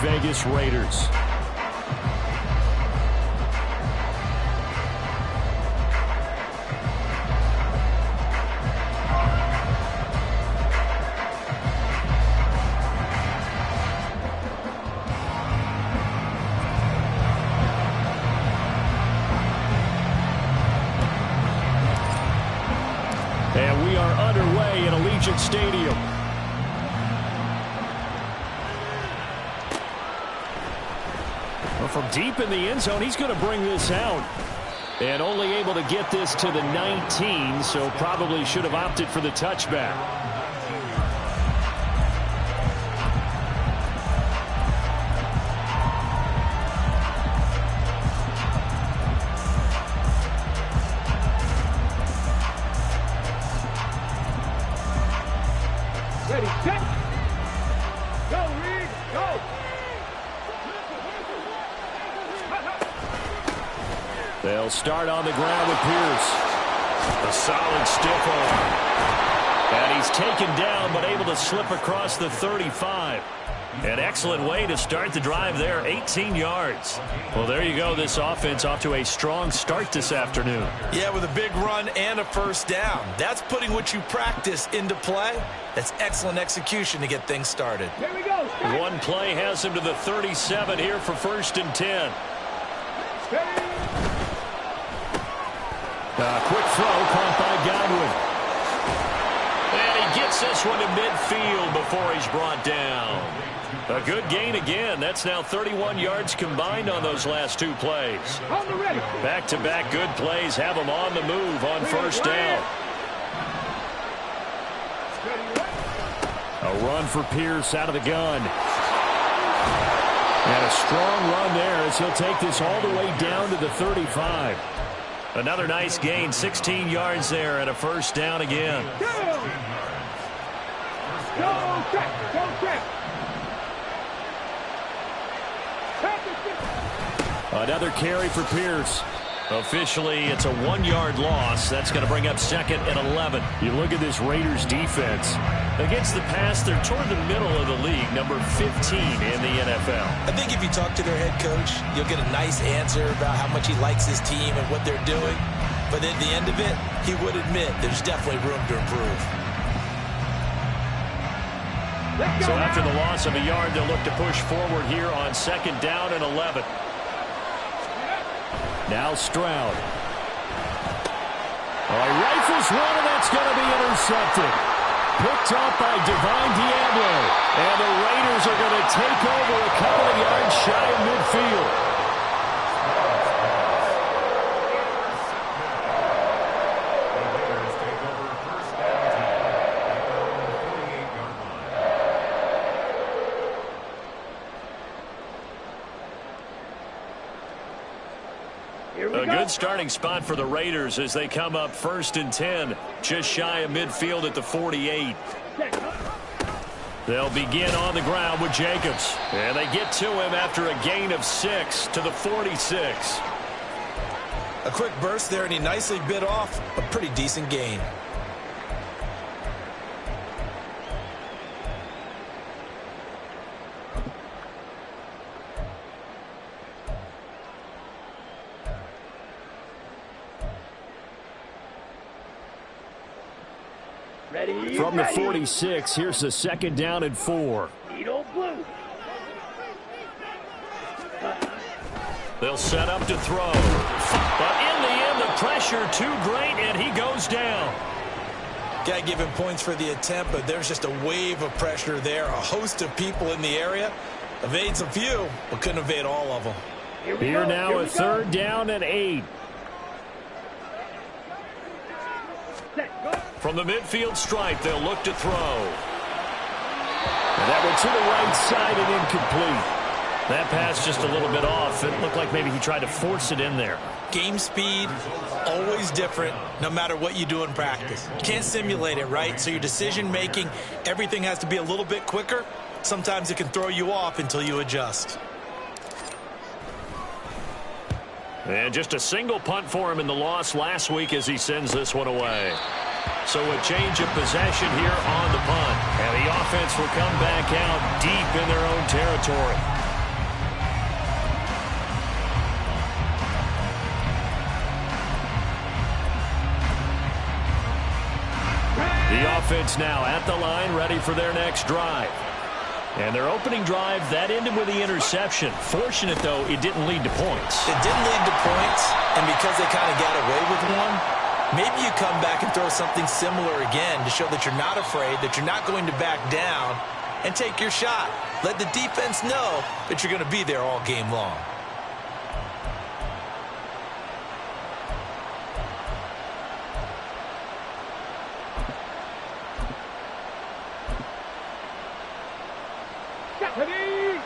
Vegas Raiders. And we are underway at Allegiant Stadium. Well, from deep in the end zone, he's going to bring this out. And only able to get this to the 19, so probably should have opted for the touchback. Ready, set, go, Reed, go! They'll start on the ground with Pierce. A solid stiff arm. And he's taken down, but able to slip across the 35. An excellent way to start the drive there, 18 yards. Well, there you go. This offense off to a strong start this afternoon. Yeah, with a big run and a first down. That's putting what you practice into play. That's excellent execution to get things started. Here we go. Start. One play has him to the 37 here for 1st and 10. Quick throw caught by Godwin. And he gets this one to midfield before he's brought down. A good gain again. That's now 31 yards combined on those last 2 plays. On the ready. Back-to-back good plays have him on the move on first down. A run for Pierce out of the gun. And a strong run there as he'll take this all the way down to the 35. Another nice gain, 16 yards there and a first down again. Go, check, go, check. Another carry for Pierce. Officially, it's a 1-yard loss. That's going to bring up 2nd and 11. You look at this Raiders defense. Against the pass, they're toward the middle of the league, number 15 in the NFL. I think if you talk to their head coach, you'll get a nice answer about how much he likes his team and what they're doing. But at the end of it, he would admit there's definitely room to improve. So after the loss of a yard, they'll look to push forward here on 2nd down and 11. Now Stroud. He rifles one, and that's going to be intercepted. Picked up by Divine Diablo. And the Raiders are going to take over a couple of yards shy of midfield. A good starting spot for the Raiders as they come up 1st and 10, just shy of midfield at the 48. They'll begin on the ground with Jacobs. And they get to him after a gain of 6 to the 46. A quick burst there, and he nicely bit off a pretty decent gain. From the 46, here's the 2nd down and 4. They'll set up to throw. But in the end, the pressure too great, and he goes down. Got to give him points for the attempt, but there's just a wave of pressure there. A host of people in the area. Evades a few, but couldn't evade all of them. Here now a 3rd down and 8. From the midfield stripe, they'll look to throw. And that one to the right side and incomplete. That pass just a little bit off. It looked like maybe he tried to force it in there. Game speed, always different, no matter what you do in practice. You can't simulate it, right? So your decision-making, everything has to be a little bit quicker. Sometimes it can throw you off until you adjust. And just a single punt for him in the loss last week as he sends this one away. So a change of possession here on the punt. And the offense will come back out deep in their own territory. offense now at the line, ready for their next drive. And their opening drive, that ended with the interception. Fortunate, though, it didn't lead to points. It didn't lead to points, and because they kind of got away with one, maybe you come back and throw something similar again to show that you're not afraid, that you're not going to back down, and take your shot. Let the defense know that you're going to be there all game long. Ready?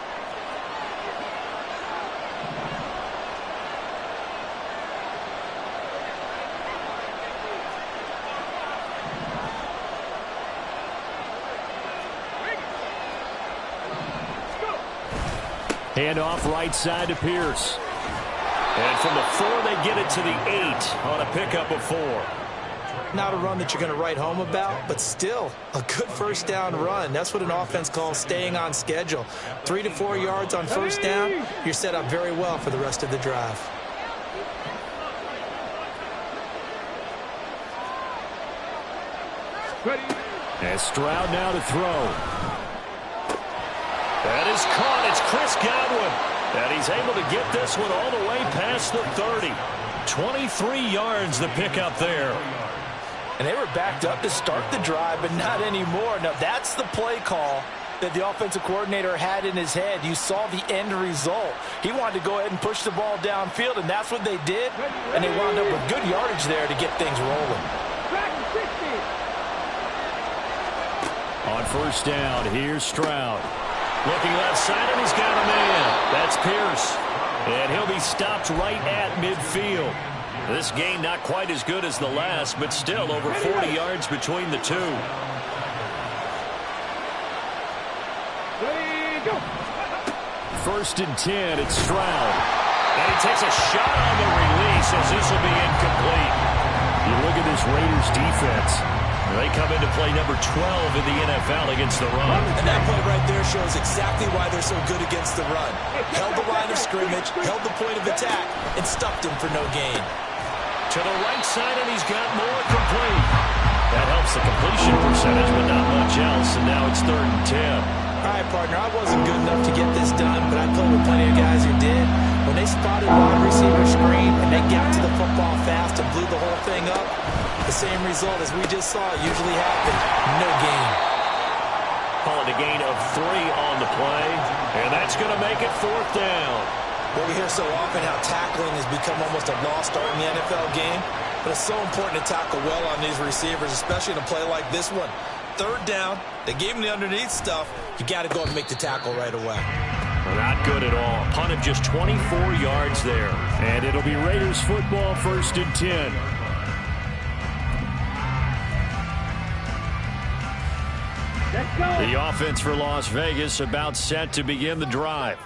Handoff right side to Pierce. And from the 4, they get it to the 8 on a pickup of 4. Not a run that you're going to write home about, but still a good first down run. That's what an offense calls staying on schedule. 3 to 4 yards on first down, you're set up very well for the rest of the drive. Ready? And Stroud now to throw. That is caught. It's Chris Godwin. And he's able to get this one all the way past the 30. 23 yards the pickup there. And they were backed up to start the drive, but not anymore. Now, that's the play call that the offensive coordinator had in his head. You saw the end result. He wanted to go ahead and push the ball downfield, and that's what they did. And they wound up with good yardage there to get things rolling. On first down, here's Stroud. Looking left side, and he's got a man. That's Pierce. And he'll be stopped right at midfield. This game not quite as good as the last, but still over 40 yards between the two. First and 10, it's Stroud. And he takes a shot on the release as this will be incomplete. You look at this Raiders defense. They come into play number 12 in the NFL against the run. And that play right there shows exactly why they're so good against the run. Held the line of scrimmage, held the point of attack, and stuffed him for no gain. To the right side, and he's got more complete. That helps the completion percentage, but not much else, and now it's 3rd and 10. All right, partner, I wasn't good enough to get this done, but I played with plenty of guys who did. When they spotted wide receiver screen and they got to the football fast and blew the whole thing up, the same result as we just saw usually happened. No gain. Call it a gain of 3 on the play, and that's going to make it 4th down. Well, we hear so often how tackling has become almost a lost art in the NFL game, but it's so important to tackle well on these receivers, especially in a play like this one. 3rd down, they gave him the underneath stuff. You got to go and make the tackle right away. Not good at all. Punt of just 24 yards there. And it'll be Raiders football, 1st and 10. Let's go. The offense for Las Vegas about set to begin the drive.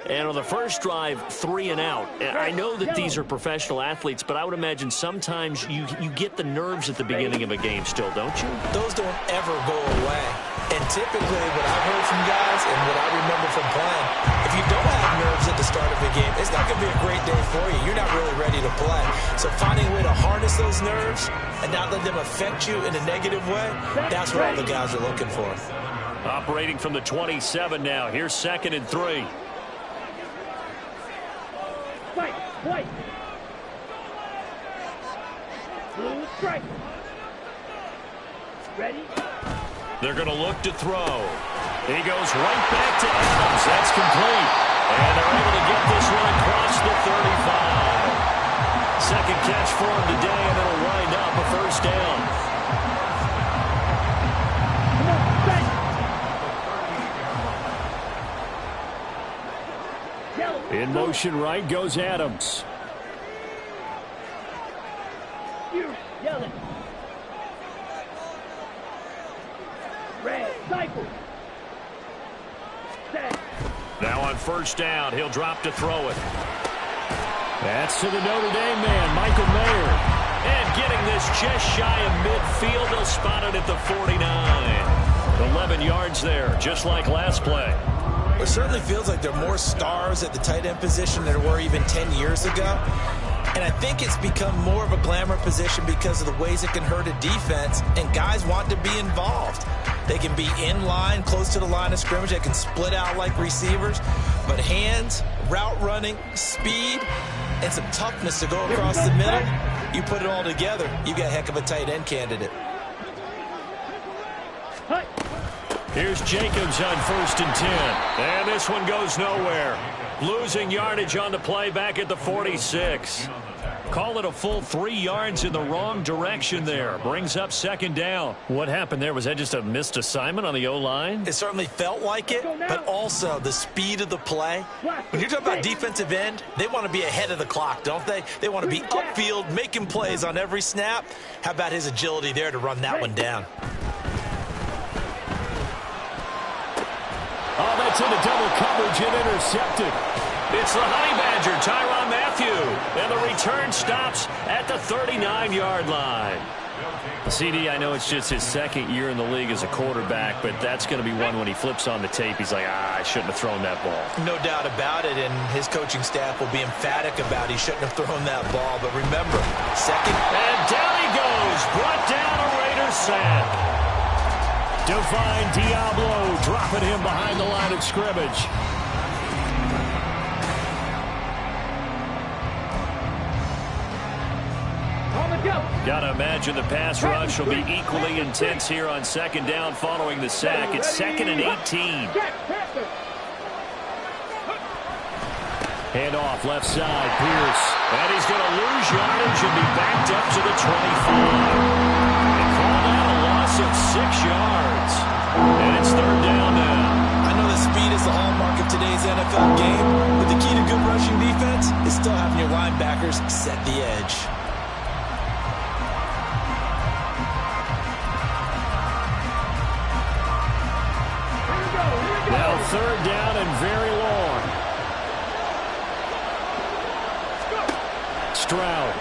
And on the first drive, 3 and out. I know that these are professional athletes, but I would imagine sometimes you get the nerves at the beginning of a game still, don't you? Those don't ever go away. And typically what I've heard from guys and what I remember from playing, if you don't have nerves at the start of a game, it's not going to be a great day for you. You're not really ready to play. So finding a way to harness those nerves and not let them affect you in a negative way, that's what all the guys are looking for. Operating from the 27 now. Here's 2nd and 3. White. Blue strike. Ready? They're going to look to throw. He goes right back to Adams. That's complete. And they're able to get this one across the 35. Second catch for him today, and it'll wind up a 1st down. In motion right goes Adams. Yellow. Red. Cycle. Set. Now on first down, he'll drop to throw it. That's to the Notre Dame man, Michael Mayer. And getting this just shy of midfield, they'll spot it at the 49. 11 yards there, just like last play. It certainly feels like there are more stars at the tight end position than there were even 10 years ago. And I think it's become more of a glamour position because of the ways it can hurt a defense, and guys want to be involved. They can be in line, close to the line of scrimmage. They can split out like receivers. But hands, route running, speed, and some toughness to go across the middle, you put it all together, you got a heck of a tight end candidate. Here's Jacobs on 1st and 10. And this one goes nowhere. Losing yardage on the play back at the 46. Call it a full 3 yards in the wrong direction there. Brings up 2nd down. What happened there? Was that just a missed assignment on the O-line? It certainly felt like it, but also the speed of the play. When you're talking about defensive end, they want to be ahead of the clock, don't they? They want to be upfield, making plays on every snap. How about his agility there to run that one down? Oh, that's into double coverage and intercepted. It's the Honey Badger, Tyrann Mathieu. And the return stops at the 39-yard line. CD, I know it's just his 2nd year in the league as a quarterback, but that's going to be one when he flips on the tape. He's like, I shouldn't have thrown that ball. No doubt about it, and his coaching staff will be emphatic about he shouldn't have thrown that ball. But remember, 2nd. And down he goes. Brought down a Raiders sack. Divine Diablo dropping him behind the line of scrimmage. Got to imagine the pass rush will be equally intense here on 2nd down following the sack. It's 2nd and 18. Hand off left side, Pierce. And he's going to lose yardage and be backed up to the 25. They call that a loss of 6 yards. And it's 3rd down now. I know the speed is the hallmark of today's NFL game, but the key to good rushing defense is still having your linebackers set the edge. Now 3rd down and very long. Stroud.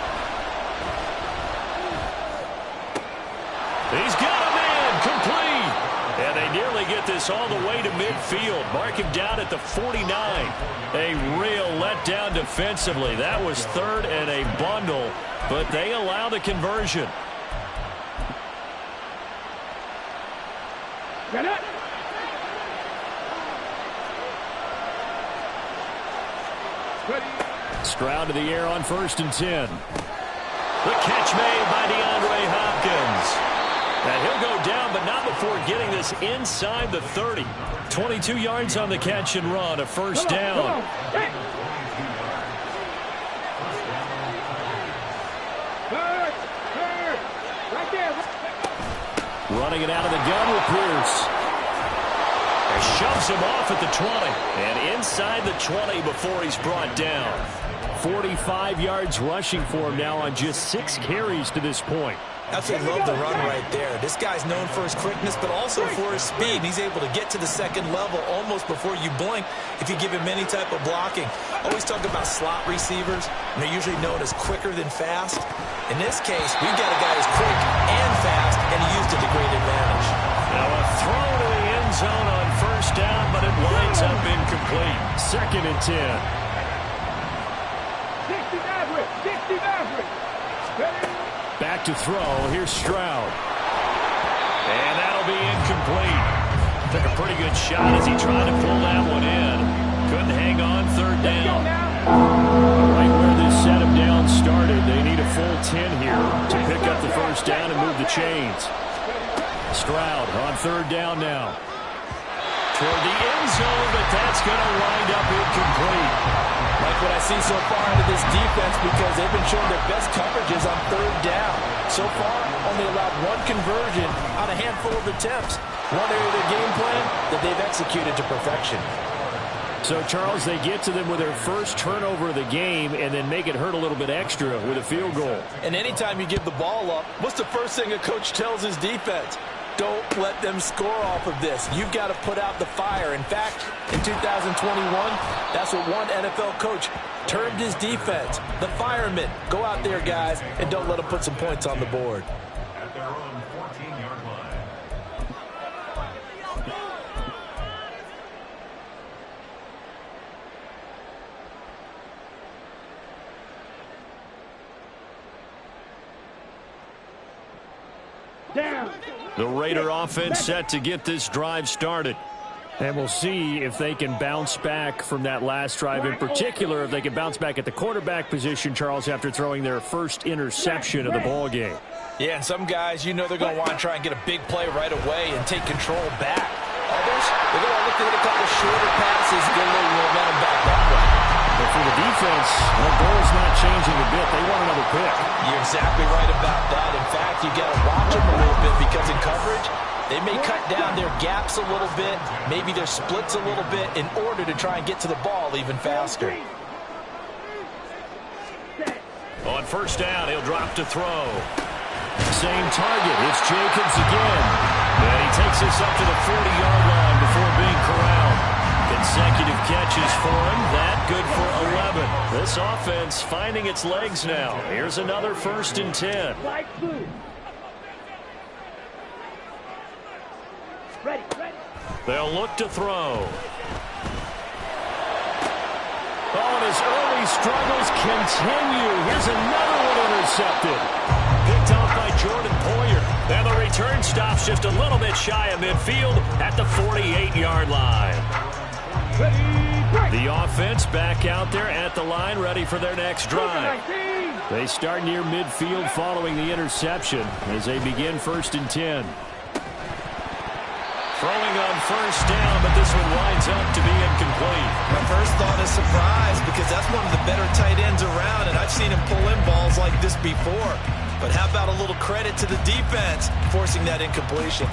He's got a man complete. And they nearly get this all the way to midfield. Mark him down at the 49. A real letdown defensively. That was 3rd and a bundle, but they allow the conversion. Get it. Stroud to the air on 1st and 10. The catch made by DeAndre Hopkins. And he'll go down, but not before getting this inside the 30. 22 yards on the catch and run, a 1st down. Right there. Running it out of the gun with Pierce. And shoves him off at the 20. And inside the 20 before he's brought down. 45 yards rushing for him now on just 6 carries to this point. Absolutely love the run right there. This guy's known for his quickness, but also for his speed. And he's able to get to the 2nd level almost before you blink if you give him any type of blocking. Always talk about slot receivers, and they're usually known as quicker than fast. In this case, we've got a guy who's quick and fast, and he used it to great advantage. Now a throw to the end zone on 1st down, but it winds up incomplete. 2nd and 10. 60 Maverick. 60 Maverick. Back to throw. Here's Stroud. And that'll be incomplete. Took a pretty good shot as he tried to pull that one in. Couldn't hang on. 3rd down. Right where this set of downs started. They need a full 10 here to pick up the 1st down and move the chains. Stroud on 3rd down now. Toward the end zone, but that's going to wind up incomplete. Like what I see so far out of this defense because they've been showing their best coverages on 3rd down. So far, only allowed 1 conversion on a handful of attempts. One area of their game plan that they've executed to perfection. So, Charles, they get to them with their first turnover of the game and then make it hurt a little bit extra with a field goal. And anytime you give the ball up, what's the first thing a coach tells his defense? Don't let them score off of this. You've got to put out the fire. In fact, in 2021, that's what one NFL coach termed his defense. The firemen. Go out there, guys, and don't let them put some points on the board. At their own 14-yard line. Down. The Raider offense set to get this drive started. And we'll see if they can bounce back from that last drive. In particular, if they can bounce back at the quarterback position, Charles, after throwing their first interception of the ball game. Yeah, and some guys, you know they're going to want to try and get a big play right away and take control back. Others, they're going to look to hit a couple shorter passes, get a little momentum back that way. But for the defense, their goal's not changing a bit. They want another pick. You're exactly right about that. In fact, you got to watch them a little bit because in coverage, they may cut down their gaps a little bit, maybe their splits a little bit in order to try and get to the ball even faster. On first down, he'll drop to throw. Same target. It's Jacobs again. And he takes us up to the 40-yard line before being corralled. Consecutive catches for him. That good for 11. This offense finding its legs now. Here's another 1st and 10. Ready. They'll look to throw. Oh, and his early struggles continue. Here's another one intercepted. Picked off by Jordan Poyer. And the return stops just a little bit shy of midfield at the 48-yard line. The offense back out there at the line, ready for their next drive. They start near midfield following the interception as they begin 1st and 10. Throwing on first down, but this one winds up to be incomplete. My first thought is surprise because that's one of the better tight ends around, and I've seen him pull in balls like this before. But how about a little credit to the defense forcing that incompletion?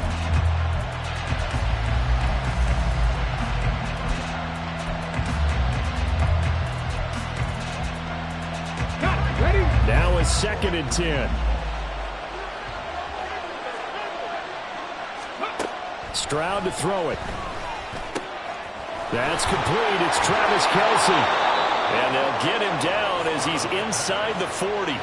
Now it's 2nd and 10. Stroud to throw it. That's complete. It's Travis Kelce. And they'll get him down as he's inside the 40.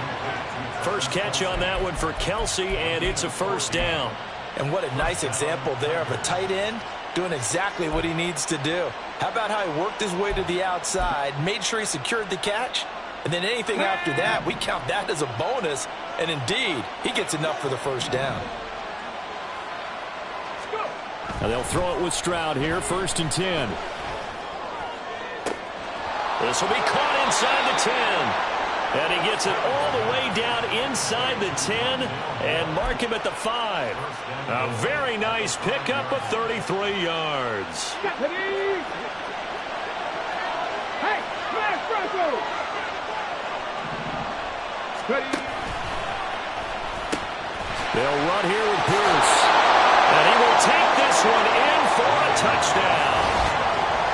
First catch on that one for Kelce, and it's a 1st down. And what a nice example there of a tight end doing exactly what he needs to do. How about how he worked his way to the outside, made sure he secured the catch, and then anything after that, we count that as a bonus. And indeed, he gets enough for the 1st down. Now they'll throw it with Stroud here, 1st and 10. This will be caught inside the 10. And he gets it all the way down inside the 10 and mark him at the 5. A very nice pickup of 33 yards. Hey, smash Bronco! They'll run here with Pierce. And he will take this one in for a touchdown.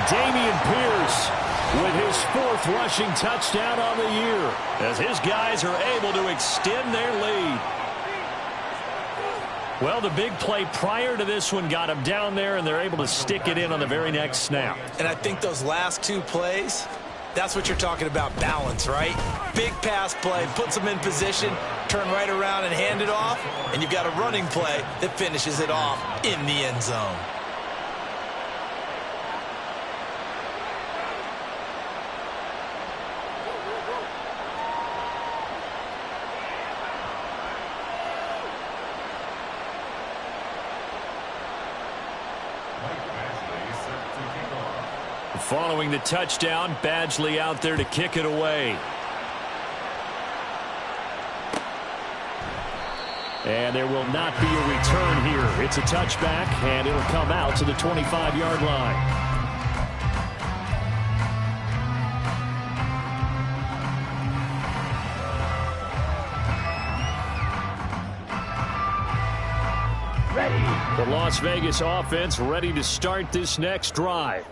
Dameon Pierce with his 4th rushing touchdown on the year as his guys are able to extend their lead. Well, the big play prior to this one got him down there, and they're able to stick it in on the very next snap. And I think those last 2 plays, that's what you're talking about, balance, right? Big pass play, puts them in position, turn right around and hand it off, and you've got a running play that finishes it off in the end zone. Following the touchdown, Badgley out there to kick it away. And there will not be a return here. It's a touchback, and it'll come out to the 25-yard line. Ready. The Las Vegas offense ready to start this next drive.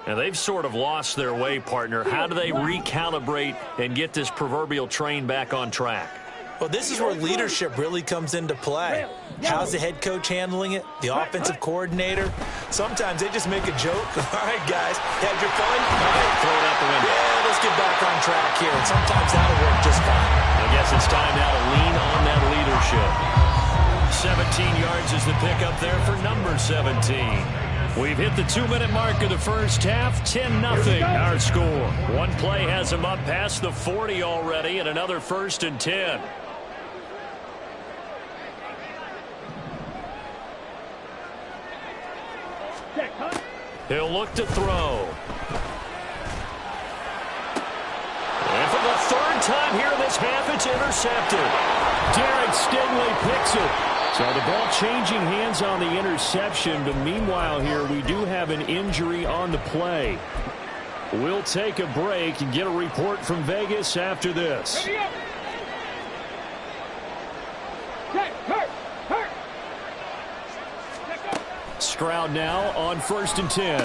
Now, they've sort of lost their way, partner. How do they recalibrate and get this proverbial train back on track? Well, this is where leadership really comes into play. How's the head coach handling it? The offensive coordinator? Sometimes they just make a joke. All right, guys, had your fun? All right, throw it out the window. Yeah, let's get back on track here. And sometimes that'll work just fine. I guess it's time now to lean on that leadership. 17 yards is the pickup there for number 17. We've hit the 2-minute mark of the first half. 10-0 our score. One play has them up past the 40 already, and another 1st and 10. He'll look to throw. And for the third time here in this half, it's intercepted. Derek Stingley picks it. So the ball changing hands on the interception, but meanwhile here we do have an injury on the play. We'll take a break and get a report from Vegas after this. Stroud now on 1st and 10.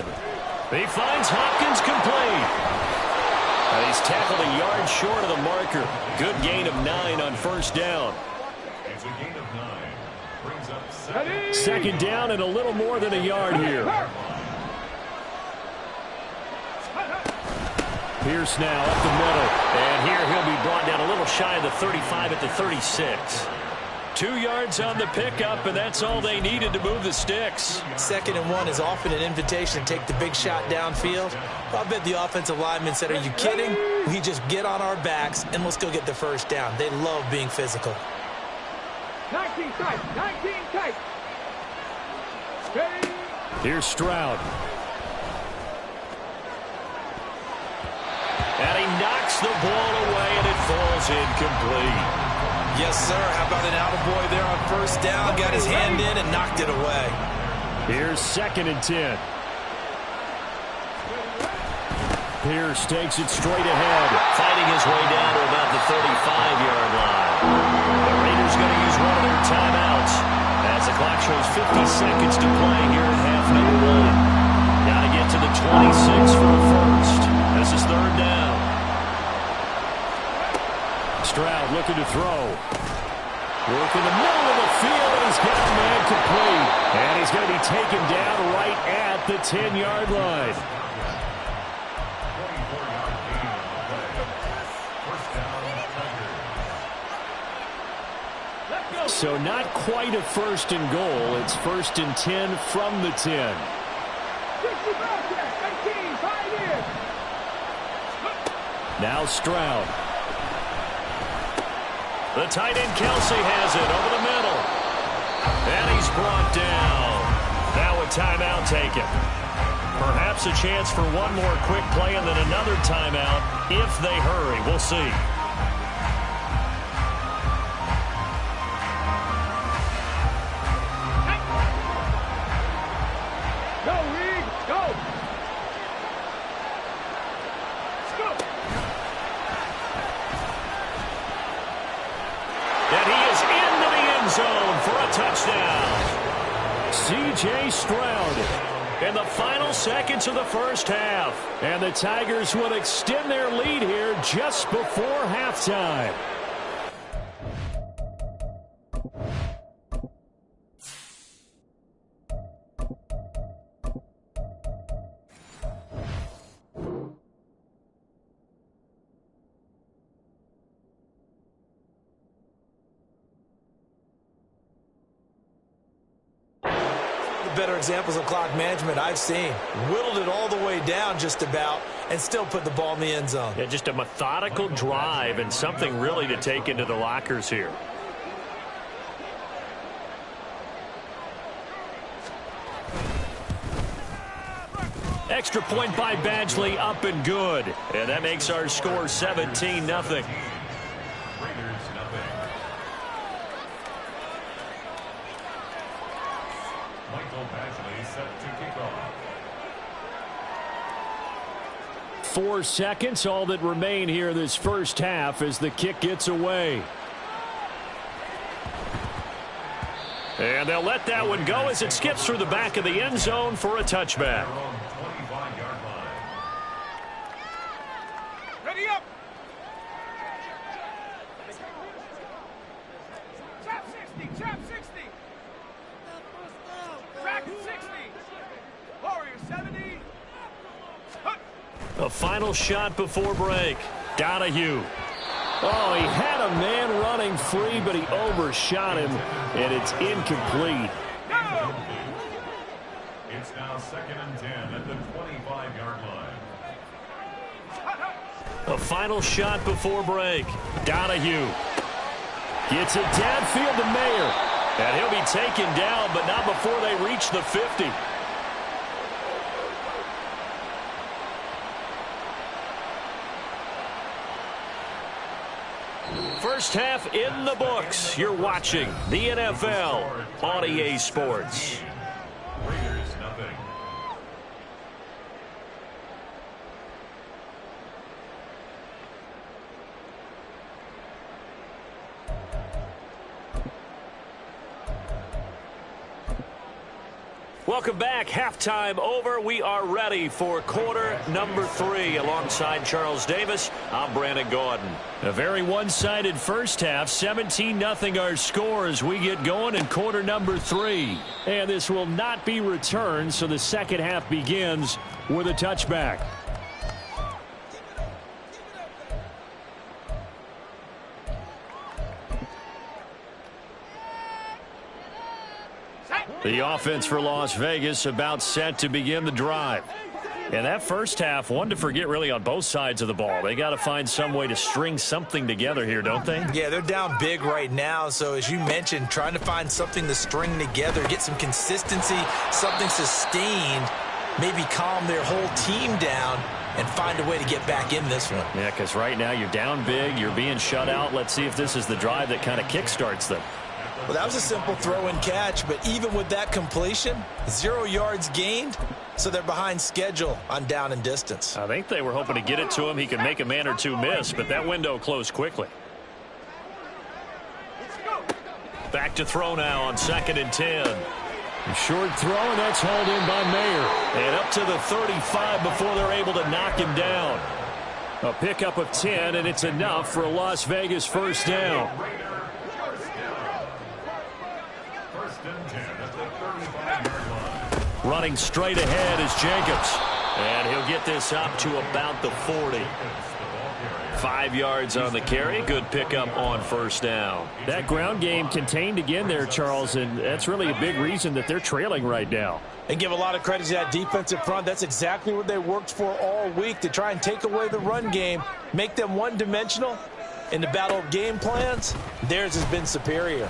He finds Hopkins complete. And he's tackled a yard short of the marker. Good gain of 9 on 1st down. It's a gain of 9. Brings up second down and a little more than a yard here. Pierce now up the middle. And here he'll be brought down a little shy of the 35 at the 36. 2 yards on the pickup, and that's all they needed to move the sticks. 2nd and 1 is often an invitation to take the big shot downfield. I bet the offensive lineman said, are you kidding? We just get on our backs and let's go get the 1st down. They love being physical. 19 tight, 19 tight. Here's Stroud. And he knocks the ball away, and it falls incomplete. Yes, sir. How about an attaboy there on 1st down? Got his hand in and knocked it away. Here's 2nd and 10. Pierce takes it straight ahead. Fighting his way down to about the 35-yard line. The Raiders going to use one of their timeouts as the clock shows 50 seconds to play here in half number 1. Got to get to the 26 for a first. This is 3rd down. Stroud looking to throw. Work in the middle of the field, and he's got a man complete. And he's going to be taken down right at the 10-yard line. 24-yard gain on the play. 1st down, Tigers. So not quite a 1st and goal. It's 1st and 10 from the 10. Now Stroud. The tight end Kelsey has it over the middle. And he's brought down. Now a timeout taken. Perhaps a chance for one more quick play and then another timeout if they hurry. We'll see. Go, Reed, go. And he is into the end zone for a touchdown. C.J. Stroud in the final seconds of the 1st half. And the Tigers will extend their lead here just before halftime. Better examples of clock management I've seen. Whittled it all the way down just about and still put the ball in the end zone. Yeah, just a methodical drive and something really to take into the lockers here. Extra point by Badgley, up and good. And that makes our score 17-0. Raiders, 0. Michael Badgley set to kick off. 4 seconds, all that remain here this 1st half as the kick gets away. And they'll let that one go as it skips through the back of the end zone for a touchback. They're on 25-yard line. Ready up. Trap 60, trap 60. Rack 60. Warrior 70. A final shot before break. Donahue. Oh, he had a man running free, but he overshot him, and it's incomplete. Go. It's now 2nd and 10 at the 25-yard line. A final shot before break. Donahue gets it downfield to Mayer. And he'll be taken down, but not before they reach the 50. First half in the books. You're watching the NFL on EA Sports. Raiders nothing. Welcome back. Halftime over. We are ready for quarter number 3. Alongside Charles Davis, I'm Brandon Gaudin. A very one-sided first half. 17-0 our score as we get going in quarter number 3. And this will not be returned, so the second half begins with a touchback. The offense for Las Vegas about set to begin the drive. And that first half, one to forget really on both sides of the ball. They got to find some way to string something together here, don't they? Yeah, they're down big right now. So as you mentioned, trying to find something to string together, get some consistency, something sustained, maybe calm their whole team down and find a way to get back in this one. Yeah, because right now you're down big, you're being shut out. Let's see if this is the drive that kind of kickstarts them. Well, that was a simple throw and catch, but even with that completion, 0 yards gained, so they're behind schedule on down and distance. I think they were hoping to get it to him. He could make a man or two miss, but that window closed quickly. Back to throw now on 2nd and 10. A short throw, and that's hauled in by Mayer. And up to the 35 before they're able to knock him down. A pickup of 10, and it's enough for a Las Vegas first down. Running straight ahead is Jacobs. And he'll get this up to about the 40. 5 yards on the carry. Good pickup on first down. That ground game contained again there, Charles, and that's really a big reason that they're trailing right now. And give a lot of credit to that defensive front. That's exactly what they worked for all week, to try and take away the run game, make them one-dimensional. In the battle of game plans, theirs has been superior.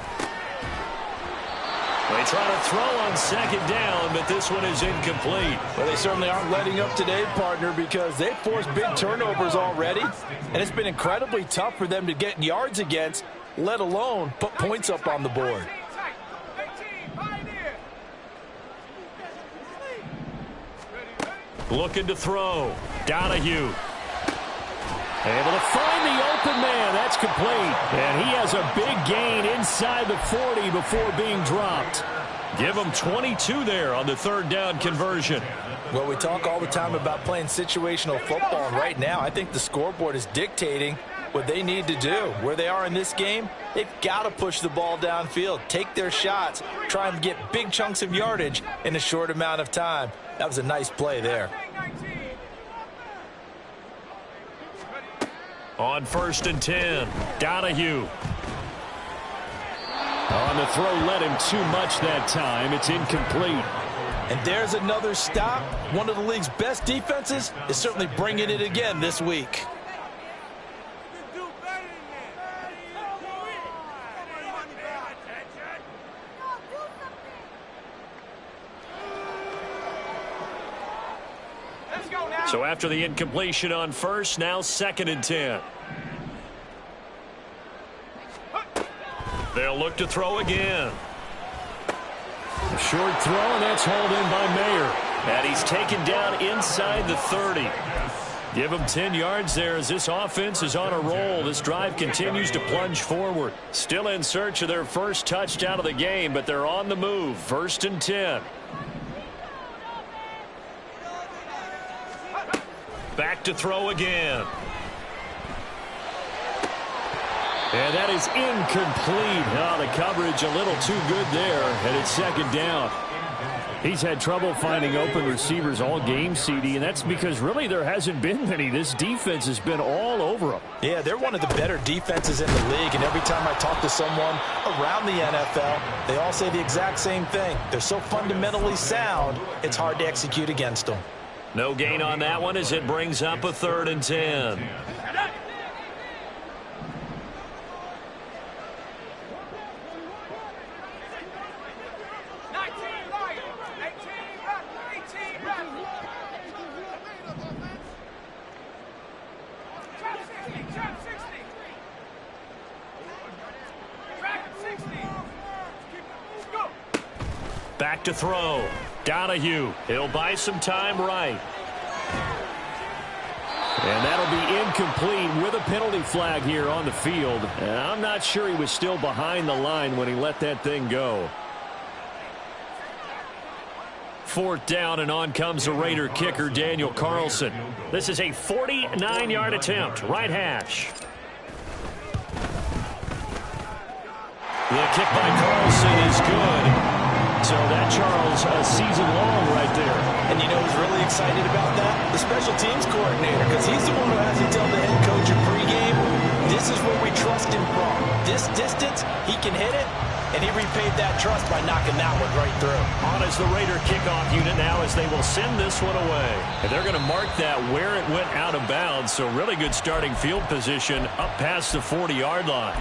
They try to throw on 2nd down, but this one is incomplete. Well, they certainly aren't letting up today, partner, because they've forced big turnovers already, and it's been incredibly tough for them to get yards against, let alone put points up on the board. Looking to throw. Donahue. Able to find the open man. That's complete. And he has a big gain inside the 40 before being dropped. Give him 22 there on the 3rd down conversion. Well, we talk all the time about playing situational football, and right now I think the scoreboard is dictating what they need to do. Where they are in this game, they've got to push the ball downfield, take their shots, try and get big chunks of yardage in a short amount of time. That was a nice play there. On 1st and 10, Donahue. On the throw, led him too much that time. It's incomplete. And there's another stop. One of the league's best defenses is certainly bringing it again this week. So after the incompletion on 1st, now 2nd and 10. They'll look to throw again. A short throw, and that's hauled in by Mayer. And he's taken down inside the 30. Give him 10 yards there as this offense is on a roll. This drive continues to plunge forward. Still in search of their first touchdown of the game, but they're on the move. 1st and 10. Back to throw again. And that is incomplete. Oh, the coverage a little too good there, and it's 2nd down. He's had trouble finding open receivers all game, CD, and that's because really there hasn't been many. This defense has been all over them. Yeah, they're one of the better defenses in the league, and every time I talk to someone around the NFL, they all say the exact same thing. They're so fundamentally sound, it's hard to execute against them. No gain on that one as it brings up a 3rd and 10. Back to throw. Donahue. He'll buy some time right. And that'll be incomplete with a penalty flag here on the field. And I'm not sure he was still behind the line when he let that thing go. Fourth down, and on comes the Raider kicker, Daniel Carlson. This is a 49-yard attempt, right hash. The kick by Carlson is good. So that, Charles, a season long right there. And you know who's really excited about that? The special teams coordinator, because he's the one who has to tell the head coach in pregame, this is where we trust him from. This distance, he can hit it, and he repaid that trust by knocking that one right through. On as the Raider kickoff unit now as they will send this one away. And they're going to mark that where it went out of bounds, so really good starting field position up past the 40-yard line.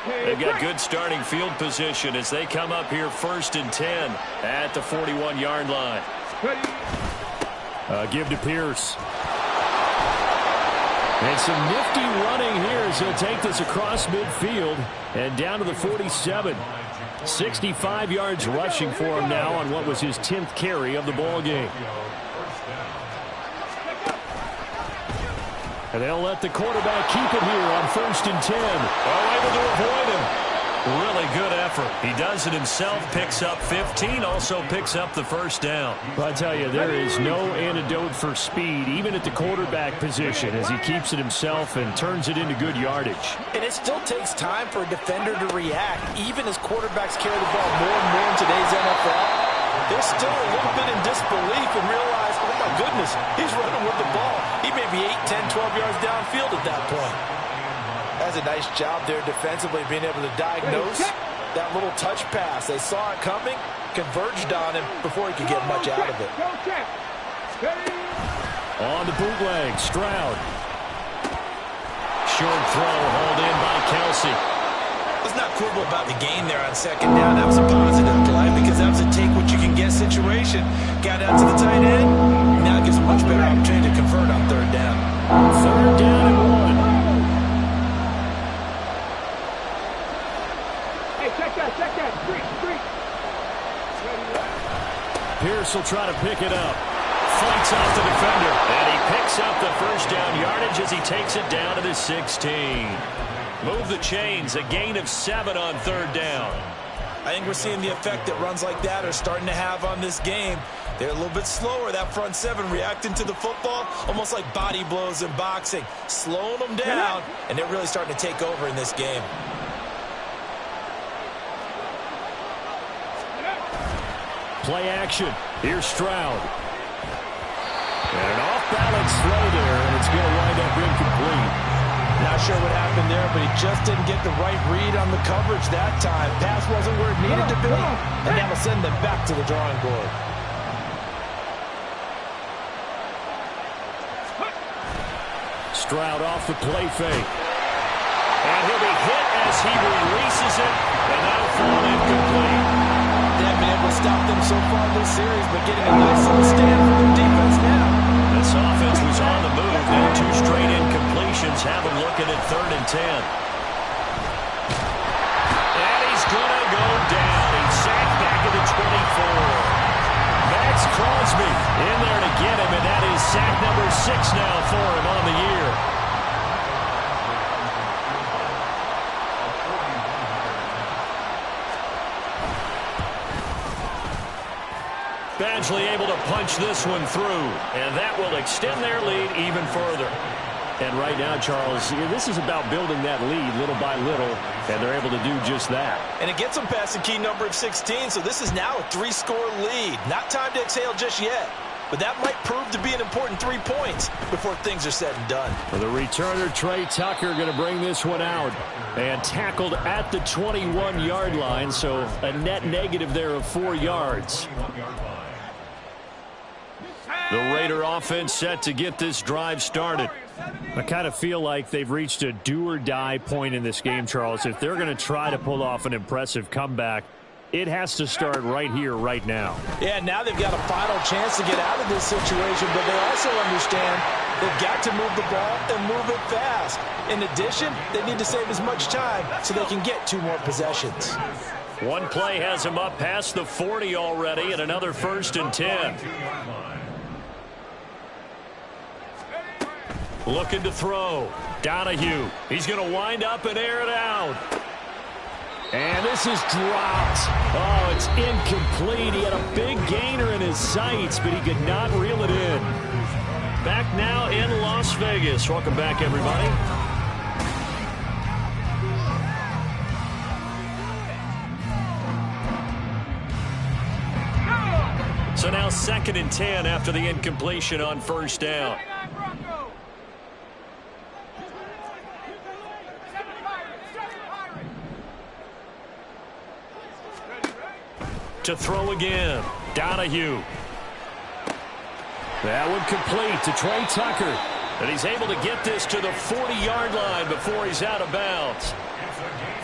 They've got good starting field position as they come up here 1st and 10 at the 41-yard line. Give to Pierce. And some nifty running here as he'll take this across midfield and down to the 47. 65 yards rushing for him now on what was his 10th carry of the ball game. And they'll let the quarterback keep it here on 1st and 10. Able to avoid him. Really good effort. He does it himself, picks up 15, also picks up the first down. But I tell you, there is no antidote for speed, even at the quarterback position, as he keeps it himself and turns it into good yardage. And it still takes time for a defender to react, even as quarterbacks carry the ball more and more in today's NFL. They're still a little bit in disbelief and realize, oh my goodness, he's running with the ball. He may be 8, 10, 12 yards downfield at that point. That's a nice job there defensively, being able to diagnose that little touch pass. They saw it coming, converged on him before he could get much out of it. On the bootleg, Stroud. Short throw hauled in by Kelsey. Let's not quibble about the gain there on 2nd down. That was a positive play because that was a take-what-you-can-get situation. Got out to the tight end. Now it gives a much better opportunity to convert on 3rd down. 3rd down and 1. Pierce will try to pick it up. Fights off the defender. And he picks up the first down yardage as he takes it down to the 16. Move the chains. A gain of 7 on 3rd down. I think we're seeing the effect that runs like that are starting to have on this game. They're a little bit slower, that front 7, reacting to the football, almost like body blows in boxing. Slowing them down, and they're really starting to take over in this game. Play action. Here's Stroud. And an off-balance throw there, and it's going to wind up incomplete. Not sure what happened there, but he just didn't get the right read on the coverage that time. Pass wasn't where it needed to be, and that will send them back to the drawing board. Stroud off the play fake. And he'll be hit as he releases it, and that'll fall incomplete. They haven't been able to stop them so far this series, but getting a nice little stand from the defense now. This offense was on the move. Now 2 straight incompletions have them looking at 3rd and 10. And he's going to go down. He's sacked back at the 24. Max Crosby in there to get him, and that is sack number 6 now for him on the year. Badgley able to punch this one through, and that will extend their lead even further. And right now, Charles, this is about building that lead little by little, and they're able to do just that. And it gets them past the key number of 16, so this is now a 3-score lead. Not time to exhale just yet, but that might prove to be an important 3 points before things are said and done. The returner, Trey Tucker, going to bring this one out. And tackled at the 21-yard line, so a net negative there of 4 yards. The Raider offense set to get this drive started. I kind of feel like they've reached a do-or-die point in this game, Charles. If they're going to try to pull off an impressive comeback, it has to start right here, right now. Yeah, now they've got a final chance to get out of this situation, but they also understand they've got to move the ball and move it fast. In addition, they need to save as much time so they can get 2 more possessions. One play has him up past the 40 already, and another 1st and 10. Looking to throw. Donahue. He's going to wind up and air it out. And this is dropped. Oh, it's incomplete. He had a big gainer in his sights, but he could not reel it in. Back now in Las Vegas. Welcome back, everybody. So now 2nd and 10 after the incompletion on 1st down. To throw again. Donahue. That one complete to Trey Tucker. And he's able to get this to the 40-yard line before he's out of bounds.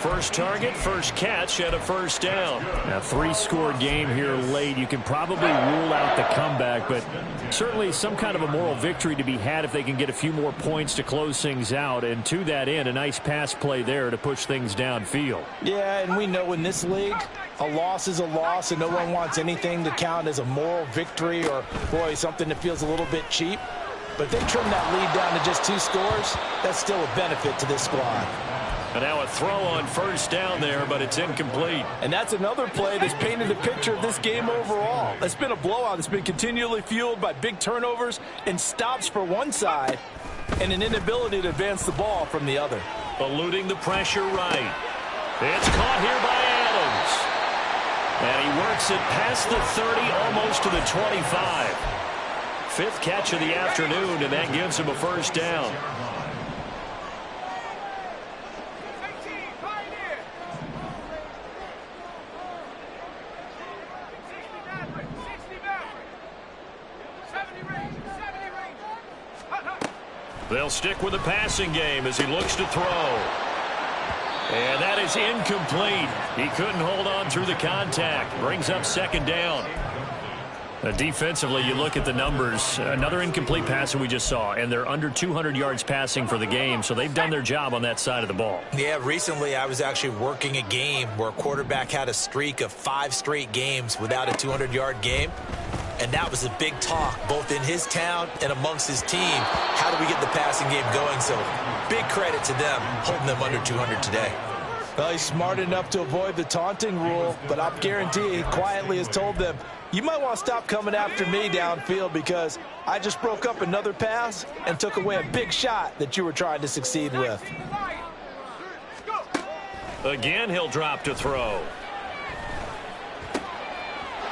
First target, first catch, and a 1st down. A 3-score game here late. You can probably rule out the comeback, but certainly some kind of a moral victory to be had if they can get a few more points to close things out. And to that end, a nice pass play there to push things downfield. Yeah, and we know in this league, a loss is a loss, and no one wants anything to count as a moral victory or, boy, something that feels a little bit cheap. But if they trim that lead down to just 2 scores, that's still a benefit to this squad. And now a throw on 1st down there, but it's incomplete. And that's another play that's painted a picture of this game overall. It's been a blowout that's been continually fueled by big turnovers and stops for one side and an inability to advance the ball from the other. Eluding the pressure right. It's caught here by Adams. And he works it past the 30, almost to the 25. 5th catch of the afternoon, and that gives him a 1st down. They'll stick with the passing game as he looks to throw. And that is incomplete. He couldn't hold on through the contact. Brings up 2nd down. Defensively, you look at the numbers. Another incomplete pass that we just saw, and they're under 200 yards passing for the game, so they've done their job on that side of the ball. Yeah, recently I was actually working a game where a quarterback had a streak of 5 straight games without a 200-yard game. And that was a big talk, both in his town and amongst his team. How do we get the passing game going? So big credit to them, holding them under 200 today. Well, he's smart enough to avoid the taunting rule, but I guarantee he quietly has told them, you might want to stop coming after me downfield because I just broke up another pass and took away a big shot that you were trying to succeed with. Again, he'll drop to throw.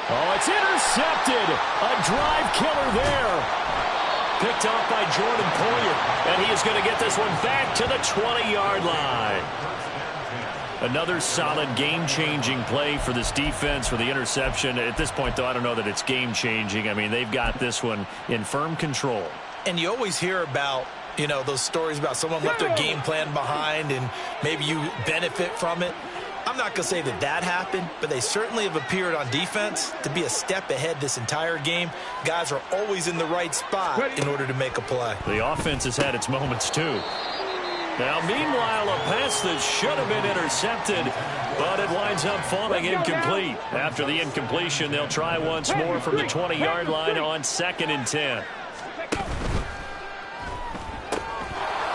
Oh, it's intercepted. A drive killer there. Picked off by Jordan Poyer. And he is going to get this one back to the 20-yard line. Another solid game-changing play for this defense for the interception. At this point, though, I don't know that it's game-changing. I mean, they've got this one in firm control. And you always hear about, you know, those stories about someone left their game plan behind and maybe you benefit from it. I'm not going to say that that happened, but they certainly have appeared on defense to be a step ahead this entire game. Guys are always in the right spot in order to make a play. The offense has had its moments, too. Now, meanwhile, a pass that should have been intercepted, but it winds up falling incomplete. After the incompletion, they'll try once more from the 20-yard line on 2nd and 10.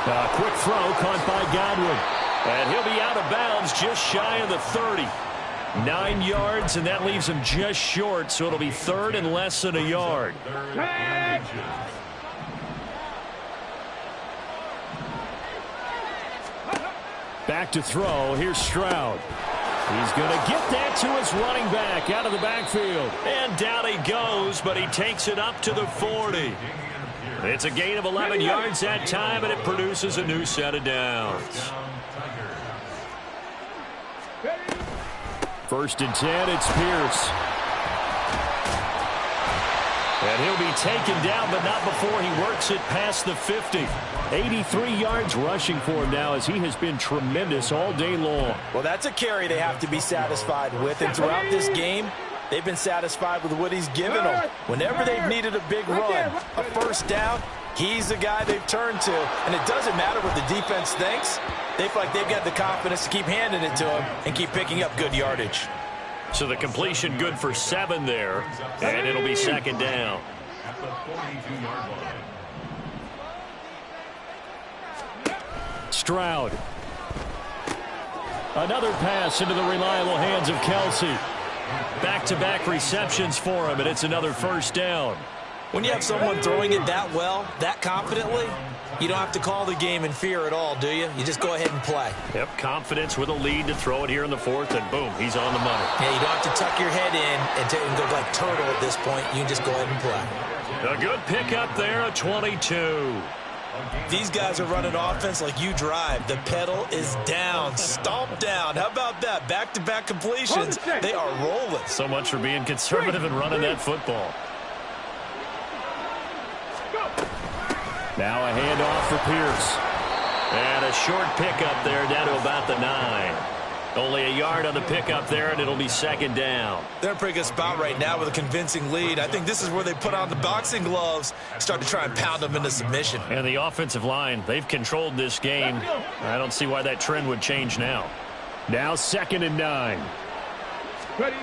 A quick throw caught by Godwin. And he'll be out of bounds just shy of the 30. 9 yards, and that leaves him just short, so it'll be 3rd and less than a yard. Back to throw. Here's Stroud. He's going to get that to his running back out of the backfield. And down he goes, but he takes it up to the 40. It's a gain of 11 yards that time, and it produces a new set of downs. 1st and 10, it's Pierce. And he'll be taken down, but not before he works it past the 50. 83 yards rushing for him now as he has been tremendous all day long. Well, that's a carry they have to be satisfied with. And throughout this game, they've been satisfied with what he's given them. Whenever they've needed a big run, a 1st down, He's the guy they've turned to, and it doesn't matter what the defense thinks. They feel like they've got the confidence to keep handing it to him and keep picking up good yardage. So the completion good for 7 there, and it'll be second down. At the 42-yard line. Stroud. Another pass into the reliable hands of Kelsey. Back-to-back receptions for him, and it's another first down. When you have someone throwing it that well, that confidently, you don't have to call the game in fear at all, do you? You just go ahead and play. Yep, confidence with a lead to throw it here in the 4th, and boom, he's on the money. Yeah, you don't have to tuck your head in and go like turtle at this point. You can just go ahead and play. A good pickup there, a 22. These guys are running offense like you drive. The pedal is down, stomp down. How about that? Back-to-back completions. They are rolling. So much for being conservative and running that football. Now a handoff for Pierce. And a short pickup there down to about the 9. Only a yard on the pickup there, and it'll be second down. They're in a pretty good spot right now with a convincing lead. I think this is where they put on the boxing gloves, start to try and pound them into submission. And the offensive line, they've controlled this game. I don't see why that trend would change now. Now 2nd and 9. Ready.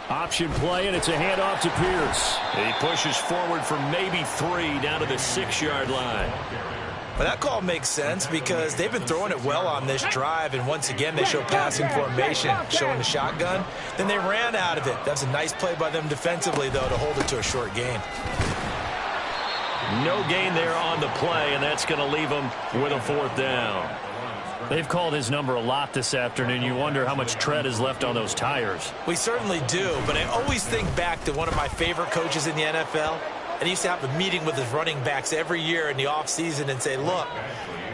Option play, and it's a handoff to Pierce. He pushes forward for maybe 3 down to the 6-yard line. Well, that call makes sense because they've been throwing it well on this drive, and once again they show passing formation, showing the shotgun. Then they ran out of it. That's a nice play by them defensively, though, to hold it to a short gain. No gain there on the play, and that's going to leave them with a 4th down. They've called his number a lot this afternoon. You wonder how much tread is left on those tires. We certainly do, but I always think back to one of my favorite coaches in the NFL. And he used to have a meeting with his running backs every year in the offseason and say, look,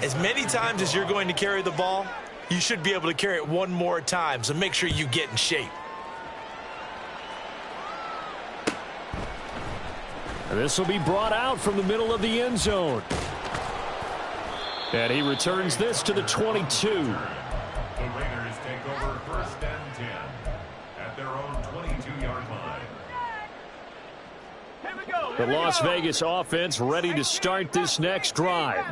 as many times as you're going to carry the ball, you should be able to carry it one more time, so make sure you get in shape. This will be brought out from the middle of the end zone. And he returns this to the 22. The Raiders take over 1st and 10 at their own 22-yard line. The Las Vegas offense ready to start this next drive.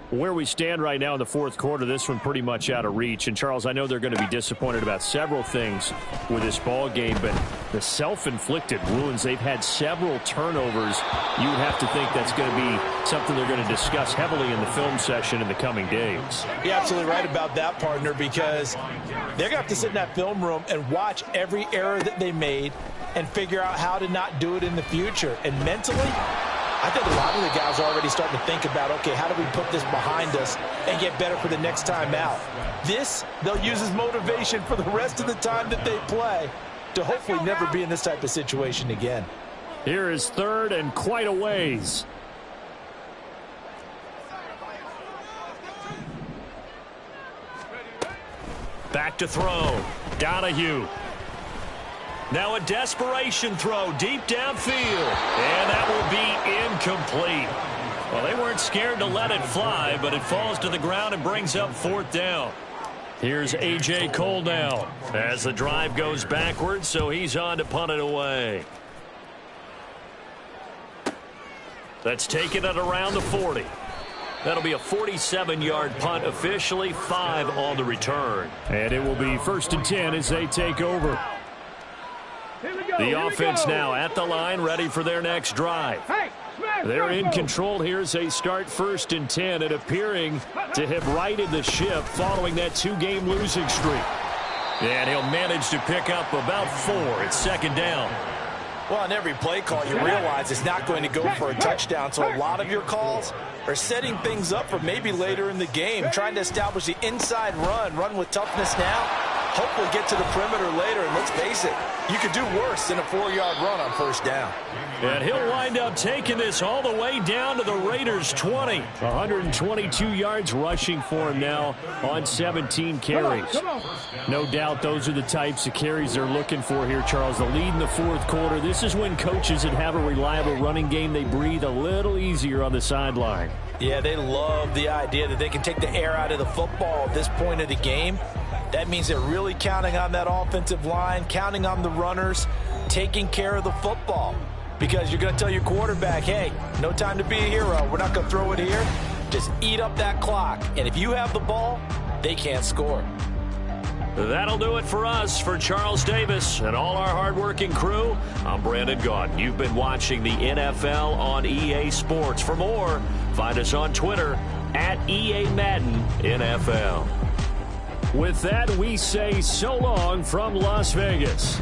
Where we stand right now in the 4th quarter, this one pretty much out of reach. And, Charles, I know they're going to be disappointed about several things with this ball game, but the self-inflicted wounds, they've had several turnovers. You would have to think that's going to be something they're going to discuss heavily in the film session in the coming days. You're absolutely right about that, partner, because they're going to have to sit in that film room and watch every error that they made and figure out how to not do it in the future. And mentally, I think a lot of the guys are already starting to think about, okay, how do we put this behind us and get better for the next time out? This, they'll use as motivation for the rest of the time that they play to hopefully never be in this type of situation again. Here is 3rd and quite a ways. Back to throw. Donahue. Now a desperation throw deep downfield. And that will be incomplete. Well, they weren't scared to let it fly, but it falls to the ground and brings up 4th down. Here's A.J. Cole now as the drive goes backwards, so he's on to punt it away. That's taken it around the 40. That'll be a 47-yard punt officially, 5 on the return. And it will be 1st and 10 as they take over. The offense now at the line, ready for their next drive. They're in control here as they start 1st and 10 and appearing to have righted the ship following that 2-game losing streak. And he'll manage to pick up about 4. It's 2nd down. Well, on every play call, you realize it's not going to go for a touchdown, so a lot of your calls are setting things up for maybe later in the game, trying to establish the inside run with toughness now, hopefully get to the perimeter later, and let's face it, you could do worse than a 4-yard run on 1st down. And he'll wind up taking this all the way down to the Raiders' 20. 122 yards rushing for him now on 17 carries. No doubt those are the types of carries they're looking for here, Charles. The lead in the 4th quarter. This is when coaches that have a reliable running game, they breathe a little easier on the sideline. Yeah, they love the idea that they can take the air out of the football at this point of the game. That means they're really counting on that offensive line, counting on the runners, taking care of the football. because you're going to tell your quarterback, hey, no time to be a hero. We're not going to throw it here. Just eat up that clock. And if you have the ball, they can't score. That'll do it for us. For Charles Davis and all our hardworking crew, I'm Brandon Gaudin. You've been watching the NFL on EA Sports. For more, find us on Twitter at EA Madden NFL. With that, we say so long from Las Vegas.